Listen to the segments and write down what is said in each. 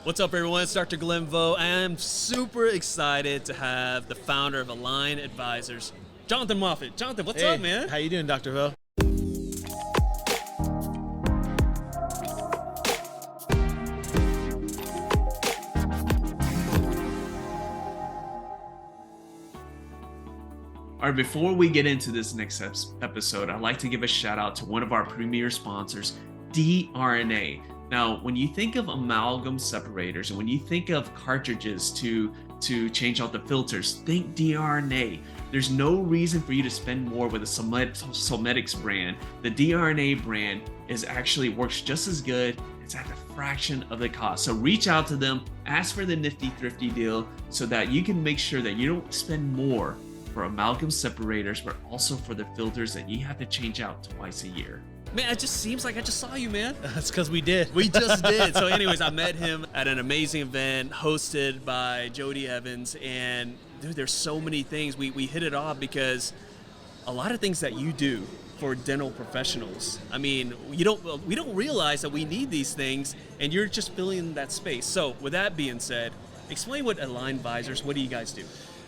What's up, everyone? It's Dr. Glenn Vo. I am super excited to have the founder of Align Advisors, Jonathan Moffat. Jonathan, what's up, man? How you doing, Dr. Vo? All right, before we get into this next episode, I'd like to give a shout out to one of our premier sponsors, dRNA. Now, when you think of amalgam separators and when you think of cartridges to change out the filters, think dRNA. There's no reason for you to spend more with a Solmetics brand. The dRNA brand works just as good. It's at a fraction of the cost. So reach out to them, ask for the Nifty Thrifty deal so that you can make sure that you don't spend more for amalgam separators, but also for the filters that you have to change out twice a year. Man, it just seems like I just saw you, man. That's because we did. We just did. So anyways, I met him at an amazing event hosted by Jody Evans. And dude, there's so many things. We hit it off because a lot of things that you do for dental professionals, I mean, we don't realize that we need these things, and you're just filling that space. So with that being said, explain what Align Advisors, what do you guys do?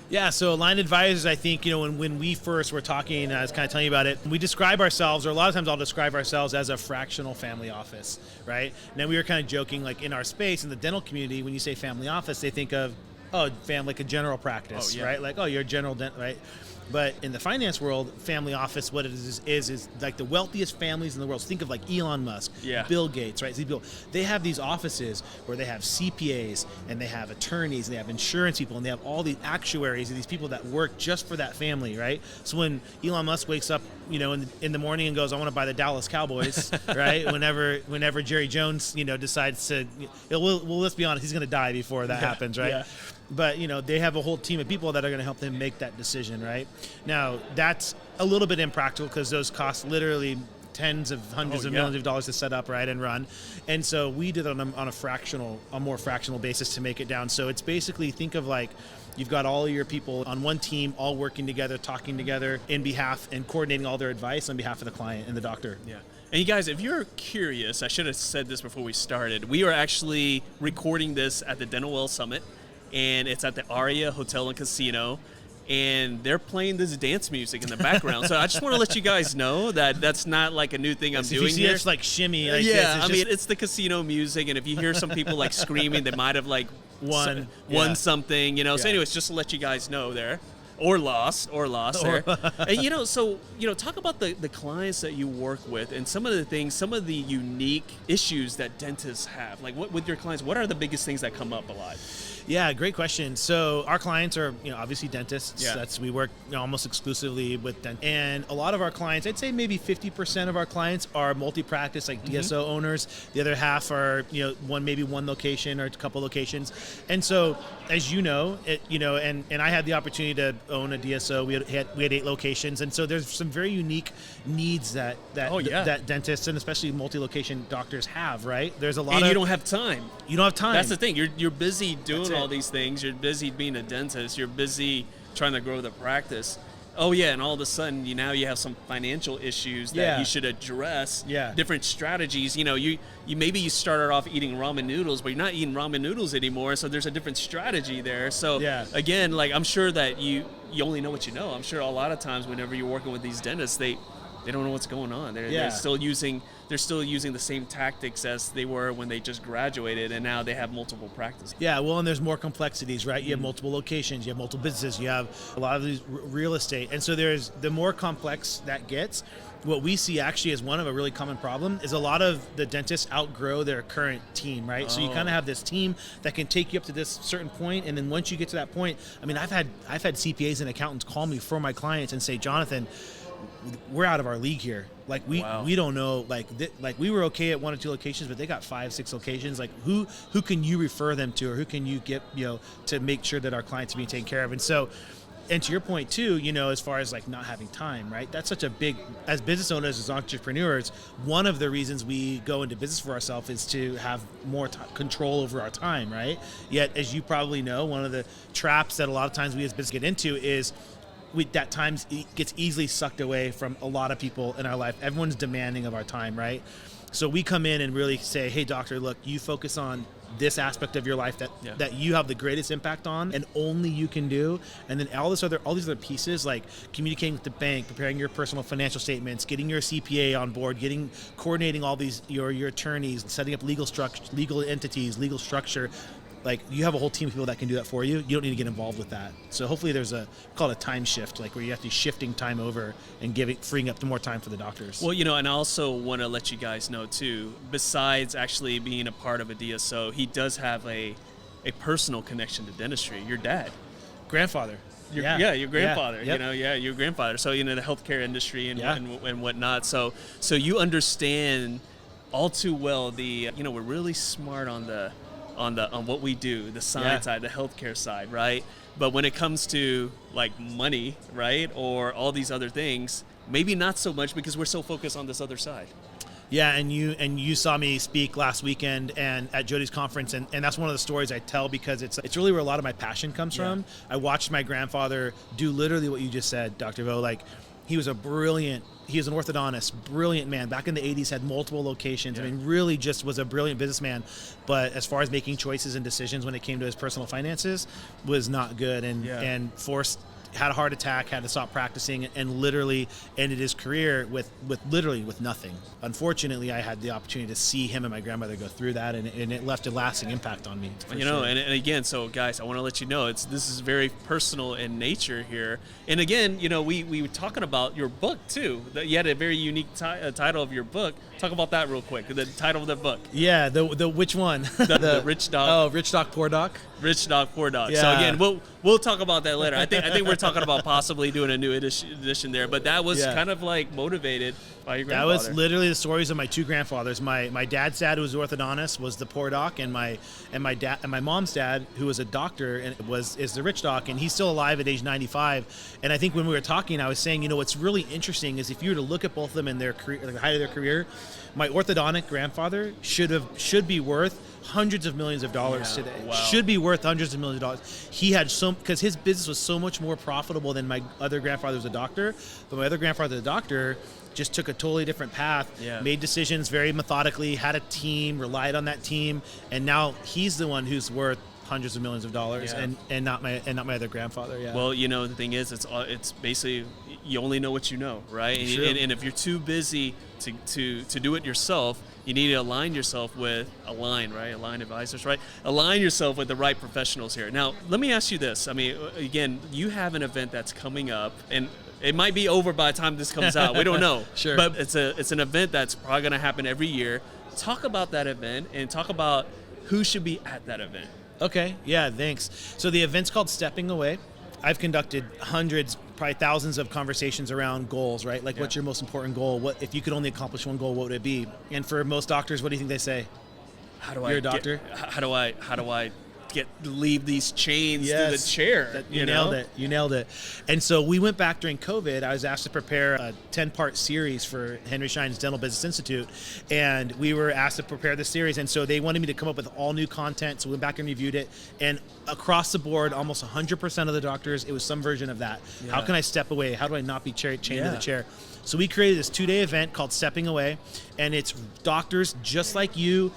Yeah, so Align Advisors, I think, when we first were talking, I was kind of telling you about it, we describe ourselves, or a lot of times I'll describe ourselves as a fractional family office, right? Now we were kind of joking, like in our space, in the dental community, when you say family office, they think of, family, like a general practice, right? Like, you're a general dent, right? But in the finance world, family office, what it is like the wealthiest families in the world. So think of like Elon Musk, Bill Gates, right? They have these offices where they have CPAs and they have attorneys and they have insurance people and they have all these actuaries and these people that work just for that family, right? So when Elon Musk wakes up, in the morning and goes, I want to buy the Dallas Cowboys, right? Whenever Jerry Jones, decides to, let's be honest, he's going to die before that happens, right? Yeah. But, they have a whole team of people that are going to help them make that decision, right? Now, that's a little bit impractical because those cost literally tens of hundreds of millions of dollars to set up, right, and run. And so we did it on a more fractional basis to make it down. So it's basically, think of like, you've got all of your people on one team, all working together, talking together in behalf and coordinating all their advice on behalf of the client and the doctor. Yeah. And you guys, if you're curious, I should have said this before we started. We are actually recording this at the Dental Well Summit, and it's at the Aria Hotel and Casino, and they're playing this dance music in the background. So I just want to let you guys know that that's not like a new thing I'm doing here. It's like shimmy. It's the casino music, and if you hear some people like screaming, they might have like won something, So anyways, just to let you guys know there. Or lost there. And talk about the clients that you work with and some of the unique issues that dentists have. Like with your clients, what are the biggest things that come up a lot? Yeah, great question. So our clients are, obviously dentists. Yeah. We work almost exclusively with dentists. And a lot of our clients, I'd say maybe 50% of our clients are multi-practice, like DSO owners. The other half are, one location or a couple locations. And so, as and I had the opportunity to own a DSO. We had 8 locations. And so there's some very unique needs that dentists and especially multi-location doctors have, right? There's a lot and you don't have time. You don't have time. That's the thing. You're busy doing all these things. You're busy being a dentist. You're busy trying to grow the practice. Oh yeah, and all of a sudden now you have some financial issues that you should address. Yeah. Different strategies. You maybe you started off eating ramen noodles, but you're not eating ramen noodles anymore. So there's a different strategy there. So again, like I'm sure that you only know what you know. I'm sure a lot of times whenever you're working with these dentists, they don't know what's going on. They're still using the same tactics as they were when they just graduated, and now they have multiple practices. Yeah, well, and there's more complexities, right? You have multiple locations, you have multiple businesses, you have a lot of these real estate, and so the more complex that gets. What we see actually as one of a really common problem is a lot of the dentists outgrow their current team, right? So you kind of have this team that can take you up to this certain point, and then once you get to that point, I mean, I've had CPAs and accountants call me for my clients and say, Jonathan, we're out of our league here. Like we don't know. Like we were okay at 1 or 2 locations, but they got 5, 6 locations. Like who can you refer them to, or who can you get to make sure that our clients are being taken care of? And so, and to your point too, as far as like not having time, right? That's such a big, as business owners, as entrepreneurs, one of the reasons we go into business for ourselves is to have more control over our time, right? Yet, as you probably know, one of the traps that a lot of times we as business get into is that time gets easily sucked away from a lot of people in our life. Everyone's demanding of our time, right? So we come in and really say, hey, doctor, look, you focus on this aspect of your life that you have the greatest impact on and only you can do. And then all these other pieces, like communicating with the bank, preparing your personal financial statements, getting your CPA on board, coordinating all these, your attorneys, setting up legal entities, legal structure. Like, you have a whole team of people that can do that for you. You don't need to get involved with that. So hopefully there's called a time shift, like where you have to be shifting time over and freeing up more time for the doctors. Well, and I also want to let you guys know too, besides actually being a part of a DSO, he does have a personal connection to dentistry. Your dad. Grandfather. Your grandfather. Yeah. Yep. Your grandfather. So, the healthcare industry and whatnot. So you understand all too well we're really smart on what we do, the science side, the healthcare side, right? But when it comes to like money, right, or all these other things, maybe not so much because we're so focused on this other side. Yeah, and you saw me speak last weekend and at Jody's conference, and that's one of the stories I tell because it's really where a lot of my passion comes from. I watched my grandfather do literally what you just said, Dr. Vo. Like, he was an orthodontist, brilliant man. Back in the 80s, had multiple locations. I mean, really just was a brilliant businessman. But as far as making choices and decisions when it came to his personal finances, was not good and had a heart attack, had to stop practicing, and literally ended his career with nothing. Unfortunately, I had the opportunity to see him and my grandmother go through that, and it left a lasting impact on me. And again, so guys, I want to let you know this is very personal in nature here. And again, we were talking about your book too. You had a very unique title of your book. Talk about that real quick. The title of the book. Yeah, the which one? The Rich Doc. Oh, Rich Doc, Poor Doc. Rich Doc, Poor Doc. Yeah. So again, we'll talk about that later. I think we're talking about possibly doing a new edition there, but that was kind of like motivated by your grandfather. That was literally the stories of my two grandfathers. My dad's dad, who was an orthodontist, was the Poor Doc, and my mom's dad, who was a doctor, and is the Rich Doc, and he's still alive at age 95. And I think when we were talking, I was saying, what's really interesting is if you were to look at both of them in their career, the height of their career, my orthodontic grandfather should be worth hundreds of millions of dollars today. Wow. Should be worth hundreds of millions of dollars. He had because his business was so much more profitable than my other grandfather was a doctor. But my other grandfather, the doctor, just took a totally different path, made decisions very methodically, had a team, relied on that team, and now he's the one who's worth hundreds of millions of dollars, and not my other grandfather. Yeah. Well, the thing is, it's basically you only know what you know, right? And if you're too busy to do it yourself, you need to align yourself with Align Advisors, right? Align yourself with the right professionals here. Now, let me ask you this. I mean, again, you have an event that's coming up, and it might be over by the time this comes out. We don't know. Sure. But it's an event that's probably going to happen every year. Talk about that event and talk about who should be at that event. Okay. Yeah, thanks. So the event's called Stepping Away. I've conducted hundreds, probably thousands of conversations around goals, right? Like, what's your most important goal? What if you could only accomplish one goal, what would it be? And for most doctors, what do you think they say? You're a doctor? How do I leave these chains to the chair? You nailed it. And so we went back during COVID. I was asked to prepare a 10-part series for Henry Schein's Dental Business Institute, and we were asked to prepare the series. And so they wanted me to come up with all new content. So we went back and reviewed it, and across the board, almost 100% of the doctors, it was some version of that. Yeah. How can I step away? How do I not be chained to the chair? So we created this 2-day event called Stepping Away, and it's doctors just like you,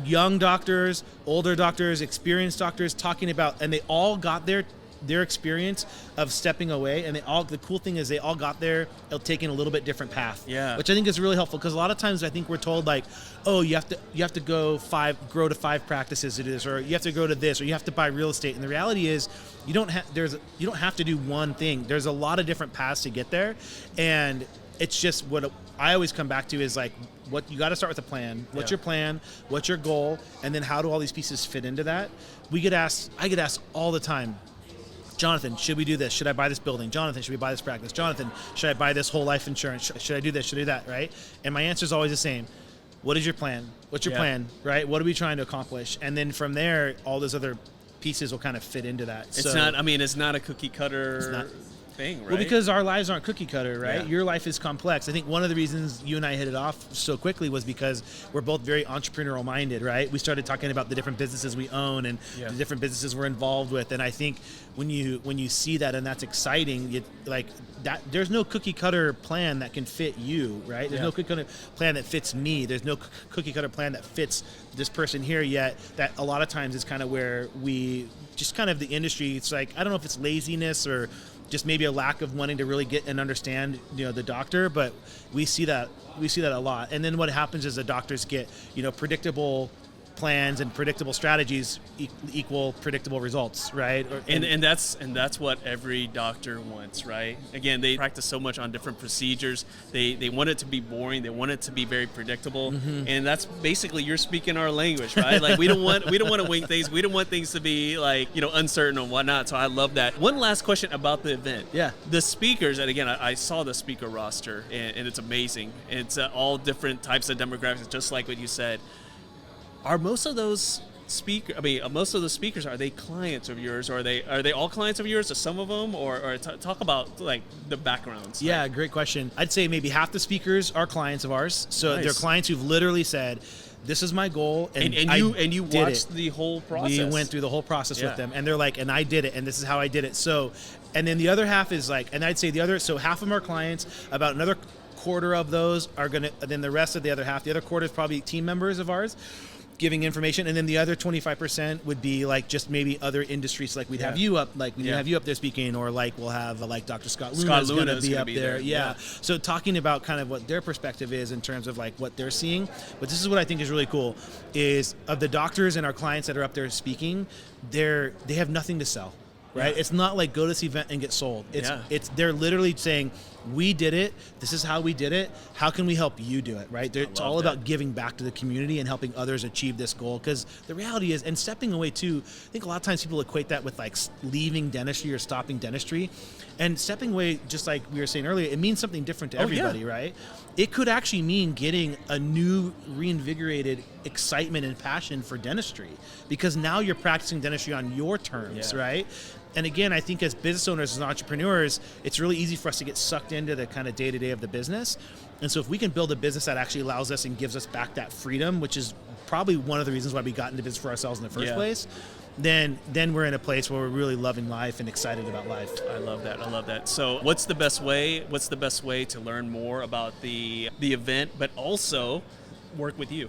young doctors, older doctors, experienced doctors, talking about, and they all got their experience of stepping away, and the cool thing is they all got there taking a little bit different path, which I think is really helpful, because a lot of times I think we're told, like, oh, you have to grow to 5 practices to do this, or you have to go to this, or you have to buy real estate. And the reality is you don't have to do one thing. There's a lot of different paths to get there, and it's just what I always come back to is like, what you got to start with a plan. What's your plan? What's your goal? And then how do all these pieces fit into that? I get asked all the time, Jonathan, should we do this? Should I buy this building? Jonathan, should we buy this practice? Jonathan, should I buy this whole life insurance? Should I do this? Should I do that? Right? And my answer is always the same. What is your plan? What's your plan? Right? What are we trying to accomplish? And then from there, all those other pieces will kind of fit into that. It's not a cookie cutter. thing, right? Well, because our lives aren't cookie cutter, right? Yeah. Your life is complex. I think one of the reasons you and I hit it off so quickly was because we're both very entrepreneurial minded, right? We started talking about the different businesses we own and the different businesses we're involved with. And I think when you see that and that's exciting, there's no cookie cutter plan that can fit you, right? There's no cookie cutter plan that fits me. There's no cookie cutter plan that fits this person here yet. That a lot of times is kind of where we just kind of the industry, it's like, I don't know if it's laziness or just maybe a lack of wanting to really get and understand, the doctor, but we see that a lot. And then what happens is the doctors get, predictable plans and predictable strategies equal predictable results, right? And that's what every doctor wants, right? Again, they practice so much on different procedures. They want it to be boring. They want it to be very predictable, and that's basically you're speaking our language, right? Like we don't want to wing things. We don't want things to be like uncertain and whatnot. So I love that. One last question about the event. Yeah, the speakers, and again, I saw the speaker roster, and it's amazing. It's all different types of demographics, just like what you said. Are most of those most of the speakers, are they clients of yours, or are they all clients of yours, or some of them, or talk about like the backgrounds? Yeah, great question. I'd say maybe half the speakers are clients of ours. So Nice. they're clients who've literally said, "This is my goal," and you watched the whole process. We went through the whole process with them, and they're like, "And I did it, and this is how I did it." So, and then the other half is like, and I'd say so half of them are clients. About another quarter of those are gonna. Then the rest of the other half, the other quarter is probably team members of ours, giving information, and then the other 25% would be like just maybe other industries, like we'd have you up, like we have you up there speaking, or like we'll have like Dr. Scott Luna is going to be up there. Yeah. So talking about kind of what their perspective is in terms of like what they're seeing. But this is what I think is really cool is of the doctors and our clients that are up there speaking, they have nothing to sell. Right? It's not like go to this event and get sold. It's they're literally saying, we did it. This is how we did it. How can we help you do it? Right? It's all about giving back to the community and helping others achieve this goal. Because the reality is, and stepping away too, I think a lot of times people equate that with like leaving dentistry or stopping dentistry. And stepping away, just like we were saying earlier, it means something different to everybody, right? It could actually mean getting a new, reinvigorated excitement and passion for dentistry, because now you're practicing dentistry on your terms, right? And again, I think as business owners, as entrepreneurs, it's really easy for us to get sucked into the kind of day-to-day of the business. And so if we can build a business that actually allows us and gives us back that freedom, which is probably one of the reasons why we got into business for ourselves in the first place, then we're in a place where we're really loving life and excited about life. I love that. So what's the best way to learn more about the event, but also work with you?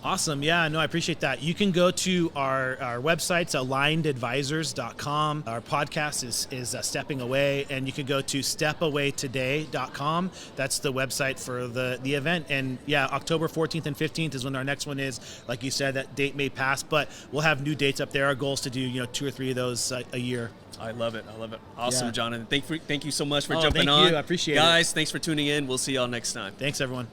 Awesome. Yeah, no, I appreciate that. You can go to our websites, alignedadvisors.com. Our podcast is Stepping Away, and you can go to stepawaytoday.com. That's the website for the event. And yeah, October 14th and 15th is when our next one is. Like you said, that date may pass, but we'll have new dates up there. Our goal is to do 2 or 3 of those a year. I love it. Awesome, Jonathan. Thank you so much for Thank jumping on. you. I appreciate it. Guys, thanks for tuning in. We'll see y'all next time. Thanks, everyone.